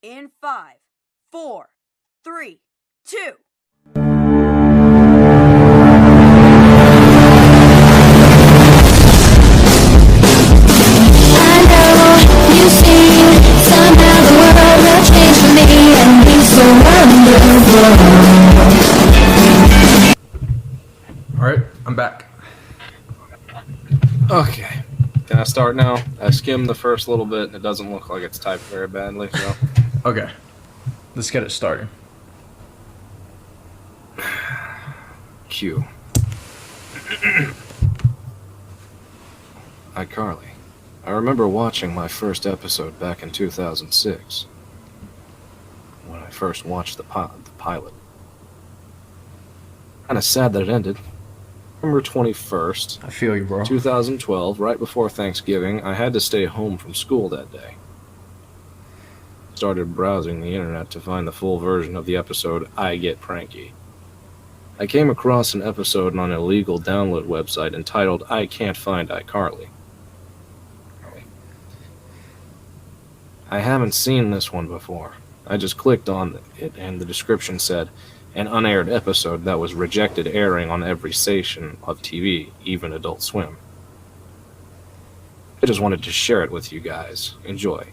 In 5, 4, 3, 2. Alright, I'm back. Okay. Can I start now? I skimmed the first little bit and it doesn't look like it's typed very badly, so. Okay, let's get it started. Q. iCarly. I remember watching my first episode back in 2006. When I first watched the pilot. Kinda sad that it ended. November 21st, I feel you, bro. 2012, right before Thanksgiving, I had to stay home from school that day. Started browsing the internet to find the full version of the episode I Get Pranky. I came across an episode on an illegal download website entitled I Can't Find iCarly. I haven't seen this one before. I just clicked on it and the description said, an unaired episode that was rejected airing on every station of TV, even Adult Swim. I just wanted to share it with you guys. Enjoy.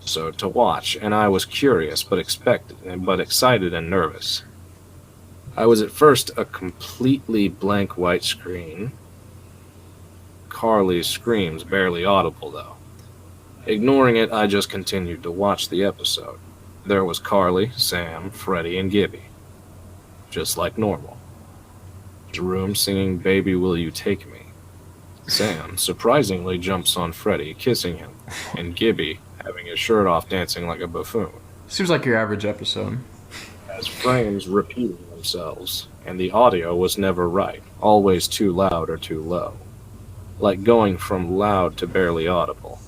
So to watch, and I was curious but excited and nervous. I was at first a completely blank white screen. Carly's screams barely audible though. Ignoring it, I just continued to watch the episode. There was Carly, Sam, Freddie, and Gibby. Just like normal. Jerome singing Baby Will You Take Me. Sam surprisingly jumps on Freddie, kissing him, and Gibby having his shirt off dancing like a buffoon. Seems like your average episode. As frames repeating themselves, and the audio was never right, always too loud or too low. Like going from loud to barely audible.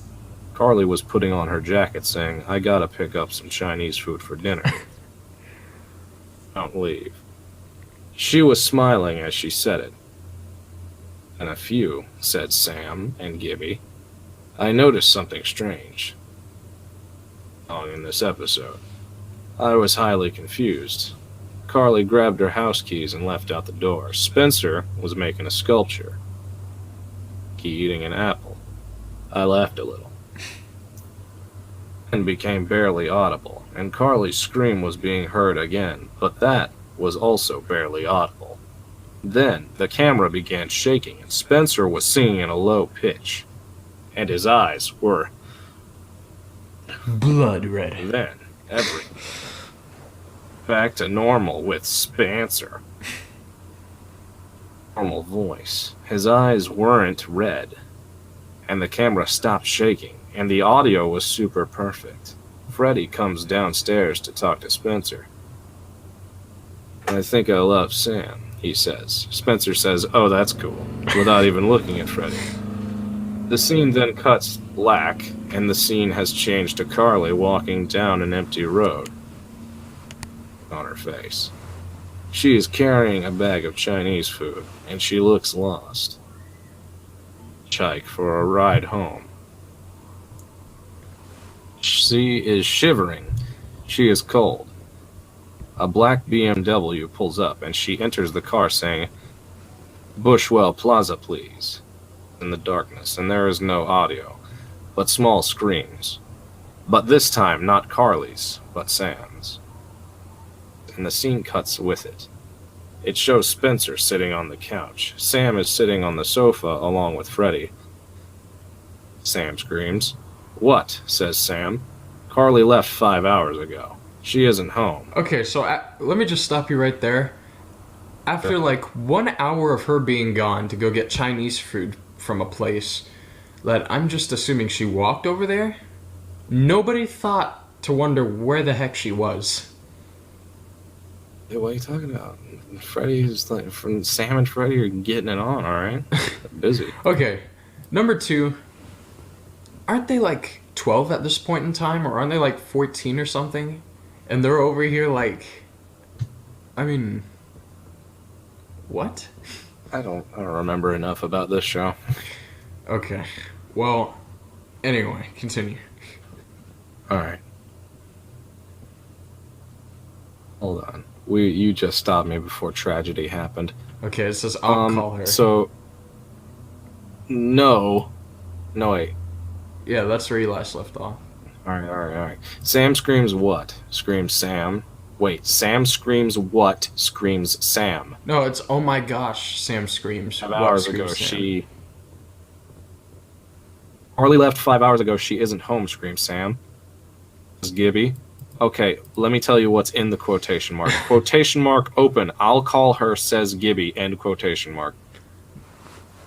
Carly was putting on her jacket saying, I gotta pick up some Chinese food for dinner. Don't leave. She was smiling as she said it. And a few, said Sam and Gibby. I noticed something strange. In this episode. I was highly confused. Carly grabbed her house keys and left out the door. Spencer was making a sculpture. He eating an apple. I laughed a little. And became barely audible, and Carly's scream was being heard again, but that was also barely audible. Then the camera began shaking, and Spencer was singing in a low pitch, and his eyes were blood red. Then everything back to normal with Spencer. Normal voice. His eyes weren't red, and the camera stopped shaking. And the audio was super perfect. Freddie comes downstairs to talk to Spencer. I think I love Sam, he says. Spencer says, oh, that's cool, without even looking at Freddie. The scene then cuts black, and the scene has changed to Carly walking down an empty road. On her face. She is carrying a bag of Chinese food, and she looks lost. Chike for a ride home. She is shivering. She is cold. A black BMW pulls up, and she enters the car saying, Bushwell Plaza, please. In the darkness, and there is no audio, but small screams. But this time, not Carly's, but Sam's. And the scene cuts with it. It shows Spencer sitting on the couch. Sam is sitting on the sofa along with Freddie. Sam screams. What? Says Sam. Carly left 5 hours ago. She isn't home. Okay, so let me just stop you right there. After like 1 hour of her being gone to go get Chinese food from a place that I'm just assuming she walked over there, nobody thought to wonder where the heck she was. Hey, what are you talking about? Freddie's like, Sam and Freddie are getting it on, alright? Busy. Okay, number 2. Aren't they like 12 at this point in time, or aren't they like 14 or something? And they're over here like, I mean, what? I don't remember enough about this show. Okay, well, anyway, continue. Alright. Hold on. You just stopped me before tragedy happened. Okay, it says I'll call her. So no, wait. Yeah, that's where you last left off. All right. Sam screams what? Screams Sam. Wait, Sam screams what? Screams Sam. No, it's oh my gosh, Sam screams. 5 hours ago, Carly left 5 hours ago. She isn't home, screams Sam. Says Gibby. Okay, let me tell you what's in the quotation mark. Quotation mark open. I'll call her, says Gibby. End quotation mark.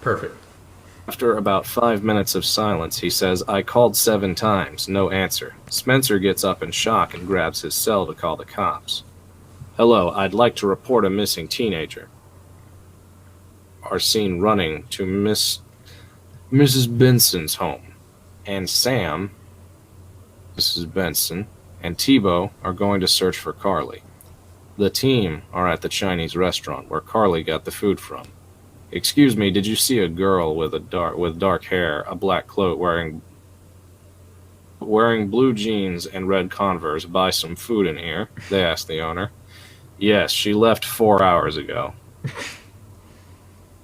Perfect. After about 5 minutes of silence, he says, I called 7 times. No answer. Spencer gets up in shock and grabs his cell to call the cops. Hello, I'd like to report a missing teenager. Are seen running to Mrs. Benson's home. And Sam, Mrs. Benson, and Tebow are going to search for Carly. The team are at the Chinese restaurant where Carly got the food from. Excuse me, did you see a girl with dark hair, a black cloak, wearing blue jeans and red Converse buy some food in here? They asked the owner. Yes, she left 4 hours ago.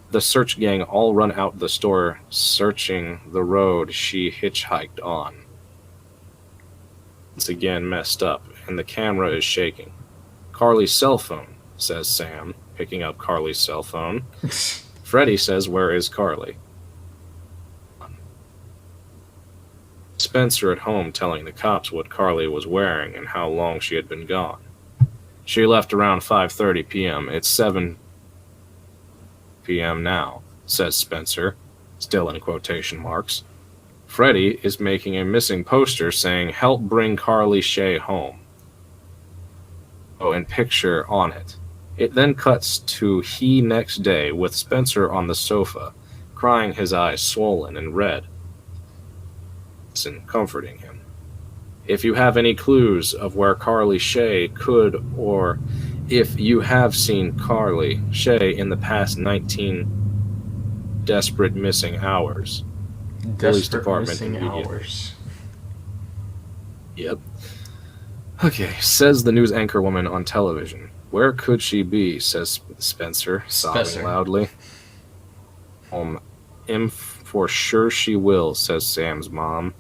The search gang all run out the store, searching the road she hitchhiked on. It's again messed up, and the camera is shaking. Carly's cell phone, says Sam, picking up Carly's cell phone. Freddy says, where is Carly? Spencer at home telling the cops what Carly was wearing and how long she had been gone. She left around 5:30 p.m. It's 7 p.m. now, says Spencer, still in quotation marks. Freddy is making a missing poster saying, help bring Carly Shay home. Oh, and picture on it. It then cuts to he next day with Spencer on the sofa, crying, his eyes swollen and red. And comforting him. If you have any clues of where Carly Shay could, or if you have seen Carly Shay in the past 19 desperate missing hours. Police Department missing immediate. hours. Yep. Okay, says the news anchor woman on television. Where could she be, says Spencer, sobbing loudly. For sure she will, says Sam's mom.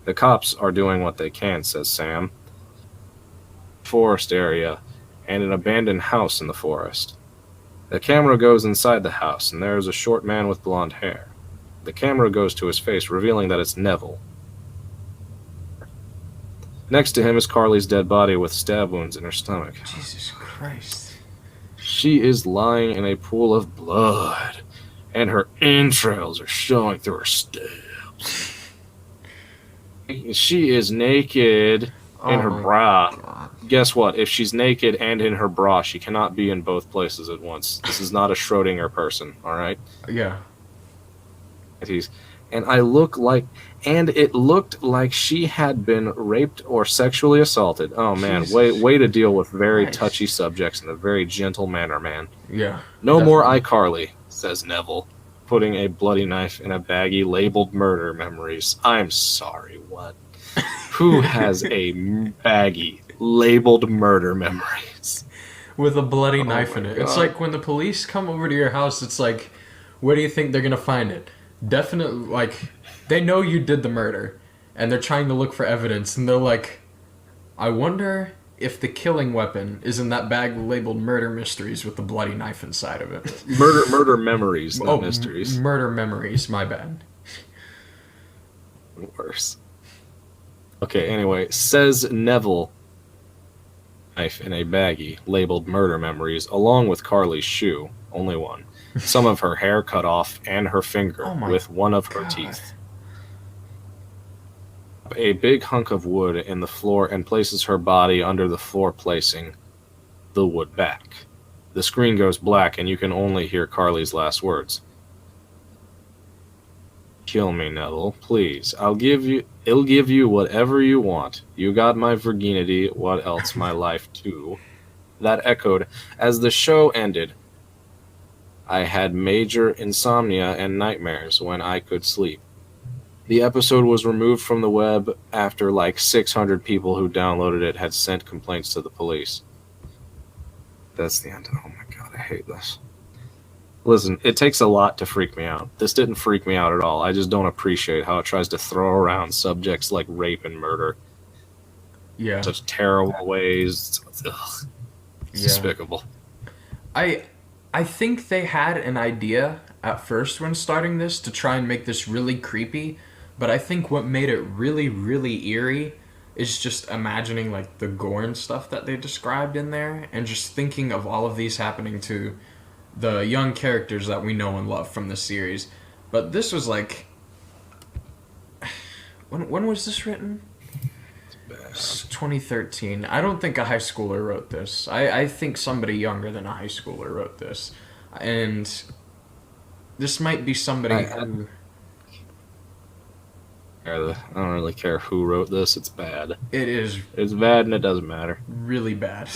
The cops are doing what they can, says Sam. Forest area, and an abandoned house in the forest. The camera goes inside the house, and there is a short man with blonde hair. The camera goes to his face, revealing that it's Neville. Next to him is Carly's dead body with stab wounds in her stomach. Jesus Christ. She is lying in a pool of blood, and her entrails are showing through her stabs. She is naked in her bra. God. Guess what? If she's naked and in her bra, she cannot be in both places at once. This is not a Schrodinger person, alright? Yeah. And it looked like she had been raped or sexually assaulted. Oh man, way to deal with very touchy subjects in a very gentle manner, man. Yeah. No more iCarly, says Neville, putting a bloody knife in a baggie labeled murder memories. I'm sorry, what? Who has a baggie labeled murder memories? With a bloody knife in it. God. It's like when the police come over to your house, it's like, where do you think they're going to find it? Definitely, like, they know you did the murder, and they're trying to look for evidence, and they're like, I wonder if the killing weapon is in that bag labeled murder mysteries with the bloody knife inside of it. Murder memories, not mysteries. Murder memories, my bad. Worse. Okay, anyway, says Neville, knife in a baggie labeled murder memories, along with Carly's shoe, only one. Some of her hair cut off, and her finger with one of her teeth. A big hunk of wood in the floor and places her body under the floor, placing the wood back. The screen goes black and you can only hear Carly's last words. Kill me, Neville, please. It'll give you whatever you want. You got my virginity, what else my life too. That echoed as the show ended. I had major insomnia and nightmares when I could sleep. The episode was removed from the web after like 600 people who downloaded it had sent complaints to the police. That's the end. Oh my god, I hate this. Listen, it takes a lot to freak me out. This didn't freak me out at all. I just don't appreciate how it tries to throw around subjects like rape and murder in Yeah. such terrible ways. Ugh, it's Yeah. despicable. I think they had an idea at first when starting this to try and make this really creepy, but I think what made it really, really eerie is just imagining like the gore and stuff that they described in there and just thinking of all of these happening to the young characters that we know and love from the series. But this was like when was this written? 2013. I don't think a high schooler wrote this. I think somebody younger than a high schooler wrote this. And this might be somebody who... I don't really care who wrote this. It's bad. It is It's bad and it doesn't matter. really bad.